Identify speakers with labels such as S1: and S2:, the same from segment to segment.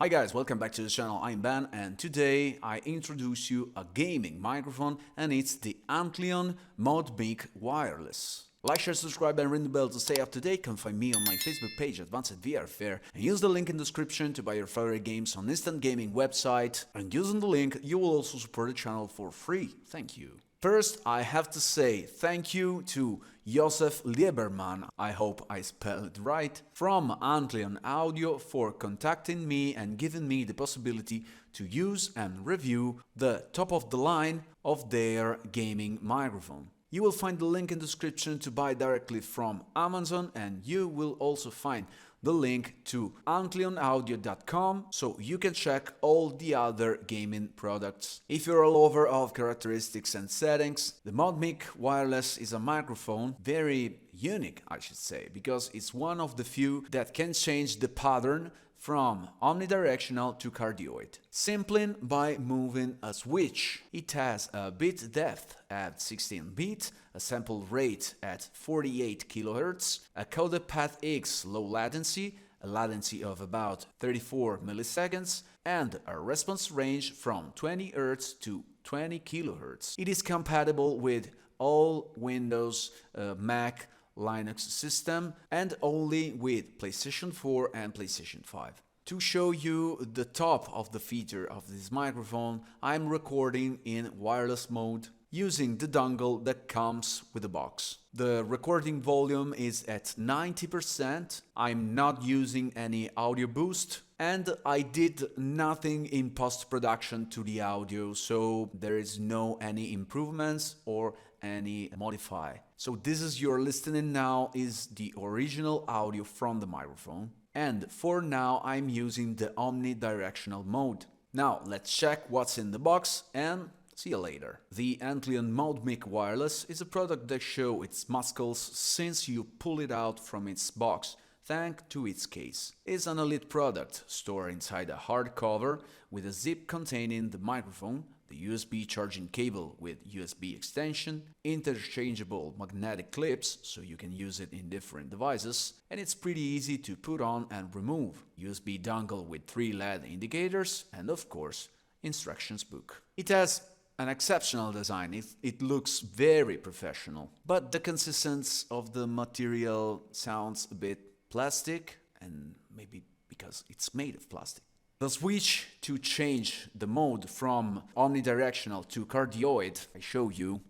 S1: Hi guys, welcome back to the channel. I'm Ben and today I introduce you a gaming microphone and it's the Antlion ModMic Wireless. Like, share, subscribe and ring the bell to stay up to date. You can find me on my Facebook page Advanced VR Fair and use the link in the description to buy your favorite games on Instant Gaming website, and using the link you will also support the channel for free. Thank you. First, I have to say thank you to Josef Lieberman, I hope I spelled it right, from Antlion Audio for contacting me and giving me the possibility to use and review the top of the line of their gaming microphone. You will find the link in the description to buy directly from Amazon, and you will also find the link to antlionaudio.com so you can check all the other gaming products. If you're a lover of characteristics and settings, the ModMic Wireless is a microphone very unique, I should say, because it's one of the few that can change the pattern from omnidirectional to cardioid, simply by moving a switch. It has a bit depth at 16 bit, a sample rate at 48 kHz, a coded path X low latency, a latency of about 34 milliseconds, and a response range from 20 Hz to 20 kHz. It is compatible with all Windows, Mac, Linux system and only with PlayStation 4 and PlayStation 5. To show you the top of the feature of this microphone, I'm recording in wireless mode using the dongle that comes with the box. The recording volume is at 90%, I'm not using any audio boost, and I did nothing in post-production to the audio, so there is no any improvements or any modify. So this is you're listening now is the original audio from the microphone, and for now I'm using the omnidirectional mode. Now let's check what's in the box and see you later. The Antlion ModMic Wireless is a product that shows its muscles since you pull it out from its box, thanks to its case. It's an elite product stored inside a hard cover with a zip containing the microphone, the USB charging cable with USB extension, interchangeable magnetic clips so you can use it in different devices, and it's pretty easy to put on and remove. USB dongle with 3 LED indicators and of course instructions book. It has an exceptional design, it looks very professional, but the consistency of the material sounds a bit plastic, and maybe because it's made of plastic. The switch to change the mode from omnidirectional to cardioid, I show you,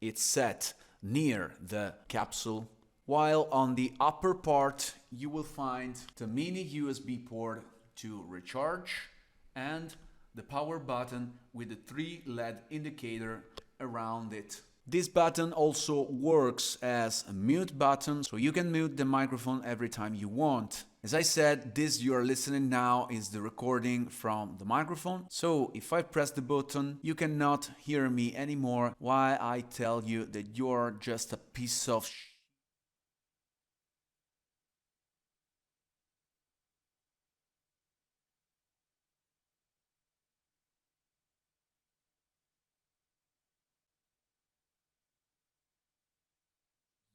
S1: it's set near the capsule, while on the upper part you will find the mini USB port to recharge and the power button with the 3 LED indicator around it. This button also works as a mute button, so you can mute the microphone every time you want. As I said, this you are listening now is the recording from the microphone, so if I press the button, you cannot hear me anymore while I tell you that you're just a piece of shit.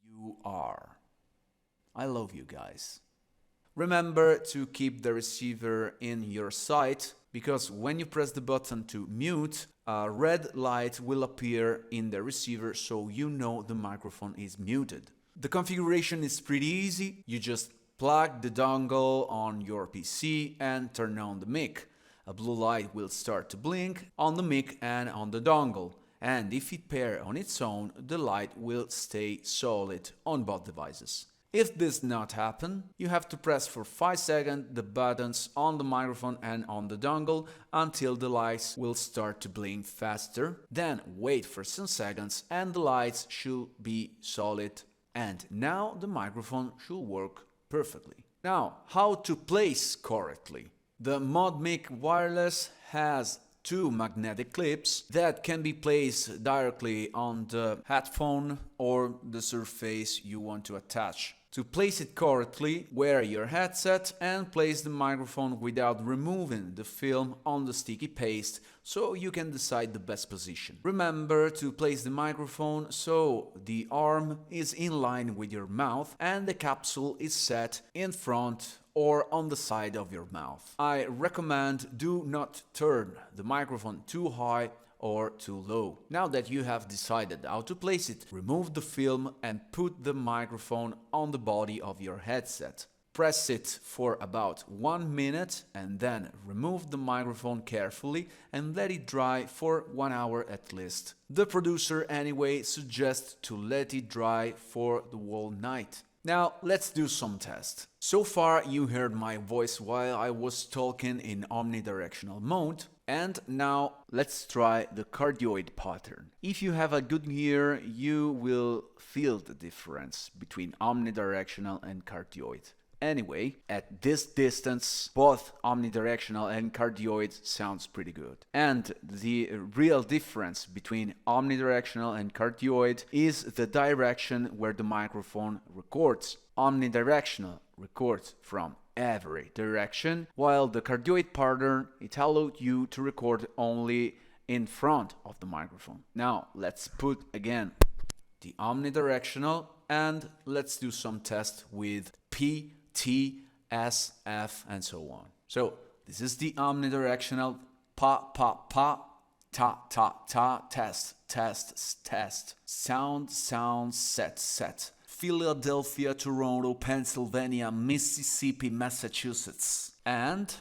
S1: You are. I love you guys. Remember to keep the receiver in your sight, because when you press the button to mute, a red light will appear in the receiver so you know the microphone is muted. The configuration is pretty easy, you just plug the dongle on your PC and turn on the mic. A blue light will start to blink on the mic and on the dongle. And if it pairs on its own, the light will stay solid on both devices. If this not happen, you have to press for 5 seconds the buttons on the microphone and on the dongle until the lights will start to blink faster. Then wait for some seconds and the lights should be solid. And now the microphone should work perfectly. Now, how to place correctly? The ModMic Wireless has 2 magnetic clips that can be placed directly on the headphone or the surface you want to attach. To place it correctly, wear your headset and place the microphone without removing the film on the sticky paste so you can decide the best position. Remember to place the microphone so the arm is in line with your mouth and the capsule is set in front or on the side of your mouth. I recommend do not turn the microphone too high or too low. Now that you have decided how to place it, remove the film and put the microphone on the body of your headset. Press it for about 1 minute and then remove the microphone carefully and let it dry for 1 hour at least. The producer anyway suggests to let it dry for the whole night. Now let's do some tests. So far you heard my voice while I was talking in omnidirectional mode, and now let's try the cardioid pattern. If you have a good ear, you will feel the difference between omnidirectional and cardioid. Anyway, at this distance, both omnidirectional and cardioid sounds pretty good. And the real difference between omnidirectional and cardioid is the direction where the microphone records. Omnidirectional records from every direction, while the cardioid pattern, it allowed you to record only in front of the microphone. Now, let's put again the omnidirectional and let's do some tests with P, T, S, F, and so on. So this is the omnidirectional pa, pa, pa, ta, ta, ta, test, test, test, sound, sound, set, set. Philadelphia, Toronto, Pennsylvania, Mississippi, Massachusetts. And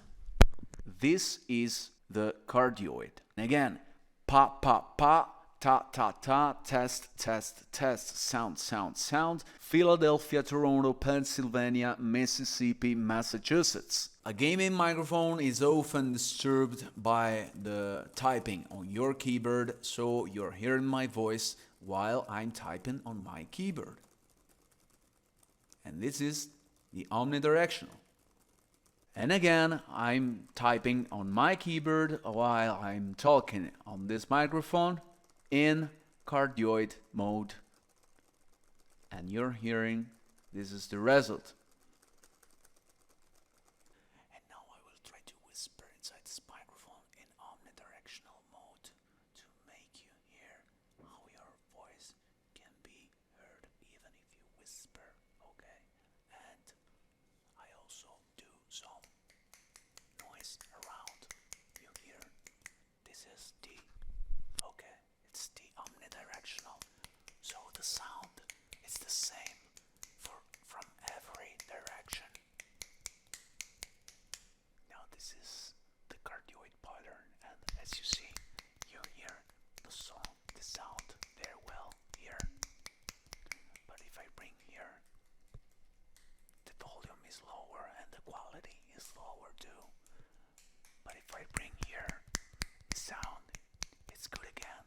S1: this is the cardioid. Again, pa, pa, pa, ta, ta, ta, test, test, test, sound, sound, sound, Philadelphia, Toronto, Pennsylvania, Mississippi, Massachusetts. A gaming microphone is often disturbed by the typing on your keyboard, so you're hearing my voice while I'm typing on my keyboard. And this is the omnidirectional. And again, I'm typing on my keyboard while I'm talking on this microphone in cardioid mode, and you're hearing this is the result. And now I will try to whisper inside this microphone in omnidirectional mode to make you hear how your voice can be heard even if you whisper, okay? And I also do some noise around. You hear this is the okay. It's the omnidirectional, so the sound is the same from every direction. Now this is the cardioid pattern, and as you see, you hear the sound very well here. But if I bring here, the volume is lower and the quality is lower too. But if I bring here, the sound, it's good again.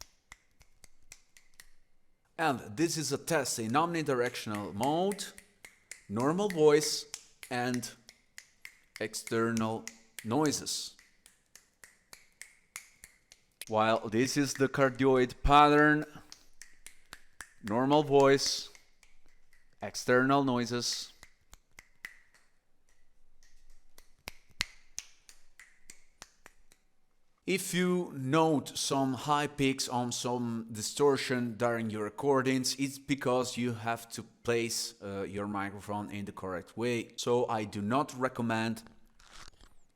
S1: And this is a test in omnidirectional mode, normal voice, and external noises. While this is the cardioid pattern, normal voice, external noises. If you note some high peaks on some distortion during your recordings, it's because you have to place your microphone in the correct way. So I do not recommend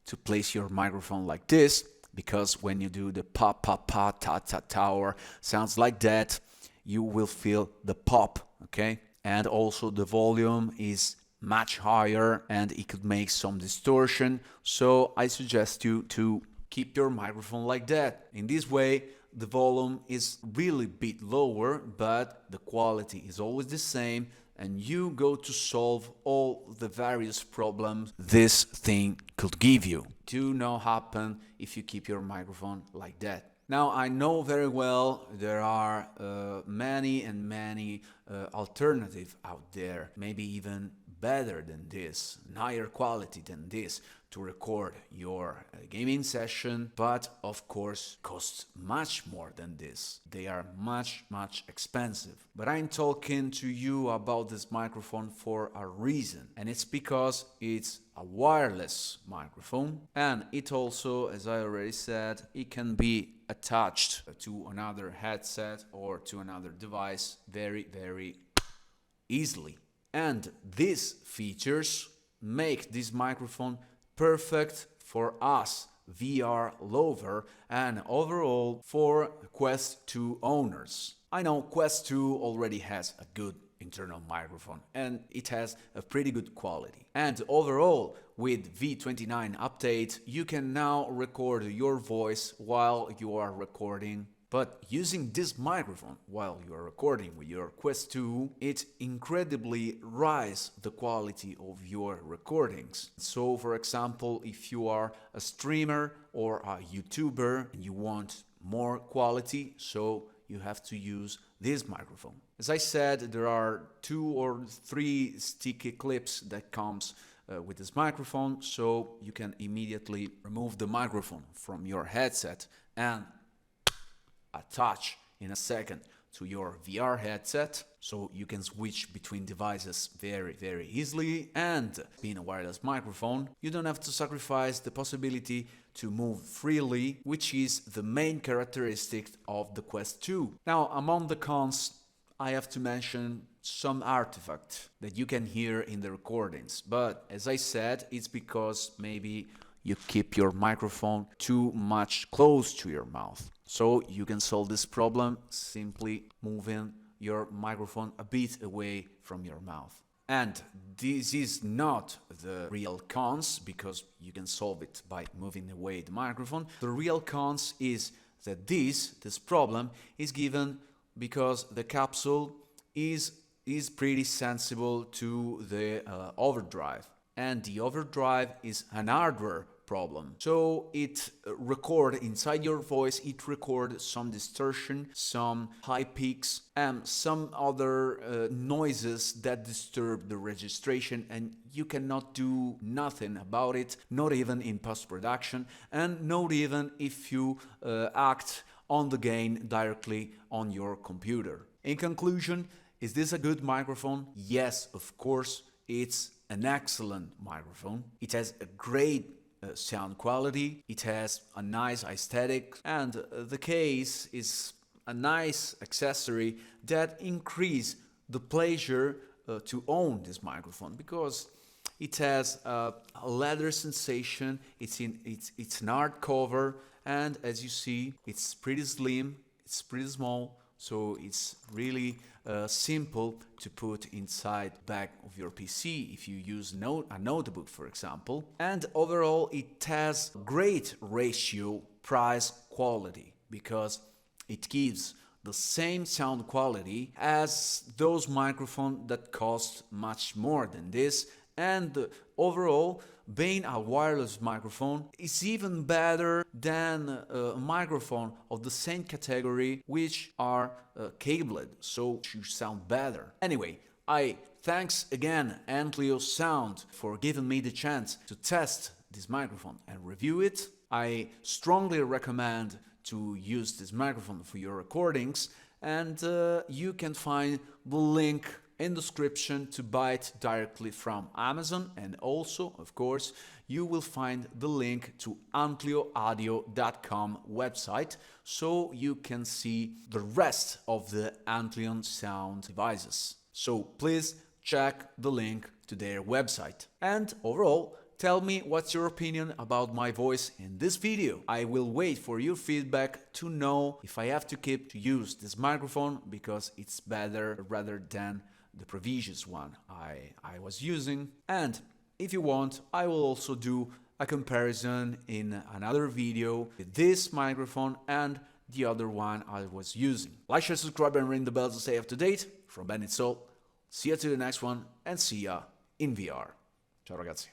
S1: to place your microphone like this, because when you do the pa pa pa ta ta ta or sounds like that, you will feel the pop, okay? And also the volume is much higher and it could make some distortion. So I suggest you to keep your microphone like that. In this way, the volume is really a bit lower, but the quality is always the same, and you go to solve all the various problems this thing could give you. Do not happen if you keep your microphone like that. Now, I know very well there are many alternatives out there, maybe even better than this, higher quality than this, to record your gaming session, but of course costs much more than this. They are much expensive. But I'm talking to you about this microphone for a reason, and it's because it's a wireless microphone, and it also, as I already said, it can be attached to another headset or to another device very easily. And these features make this microphone perfect for us VR lover and overall for Quest 2 owners. I know Quest 2 already has a good internal microphone and it has a pretty good quality. And overall, with V29 update, you can now record your voice while you are recording. But using this microphone while you are recording with your Quest 2, it incredibly raises the quality of your recordings. So for example, if you are a streamer or a YouTuber and you want more quality, so you have to use this microphone. As I said, there are 2 or 3 sticky clips that comes with this microphone, so you can immediately remove the microphone from your headset and attach in a second to your VR headset, so you can switch between devices very easily. And being a wireless microphone, you don't have to sacrifice the possibility to move freely, which is the main characteristic of the Quest 2. Now, among the cons, I have to mention some artifacts that you can hear in the recordings, but as I said, it's because maybe you keep your microphone too much close to your mouth. So you can solve this problem simply moving your microphone a bit away from your mouth. And this is not the real cons, because you can solve it by moving away the microphone. The real cons is that this problem is given because the capsule is pretty sensible to the overdrive. And the overdrive is an hardware problem. So it records inside your voice, it records some distortion, some high peaks, and some other noises that disturb the registration, and you cannot do nothing about it, not even in post-production, and not even if you act on the gain directly on your computer. In conclusion, is this a good microphone? Yes, of course, it's an excellent microphone. It has a great sound quality, it has a nice aesthetic, and the case is a nice accessory that increase the pleasure to own this microphone, because it has a leather sensation, it's an hard cover, and as you see, it's pretty slim, it's pretty small, so it's really simple to put inside the back of your PC if you use a notebook, for example. And overall, it has great ratio price-quality, because it gives the same sound quality as those microphones that cost much more than this. And overall, being a wireless microphone is even better than a microphone of the same category which are cabled, so you sound better. Anyway, I thanks again Antlion Sound for giving me the chance to test this microphone and review it. I strongly recommend to use this microphone for your recordings, and you can find the link in the description to buy it directly from Amazon, and also, of course, you will find the link to antlioaudio.com website, so you can see the rest of the Antlion Sound devices. So please check the link to their website. And overall, tell me what's your opinion about my voice in this video. I will wait for your feedback to know if I have to keep to use this microphone because it's better rather than the previous one I was using. And if you want, I will also do a comparison in another video with this microphone and the other one I was using. Like, share, subscribe and ring the bell to stay up to date. From Ben it's all. See you to the next one, and see ya in VR. Ciao ragazzi.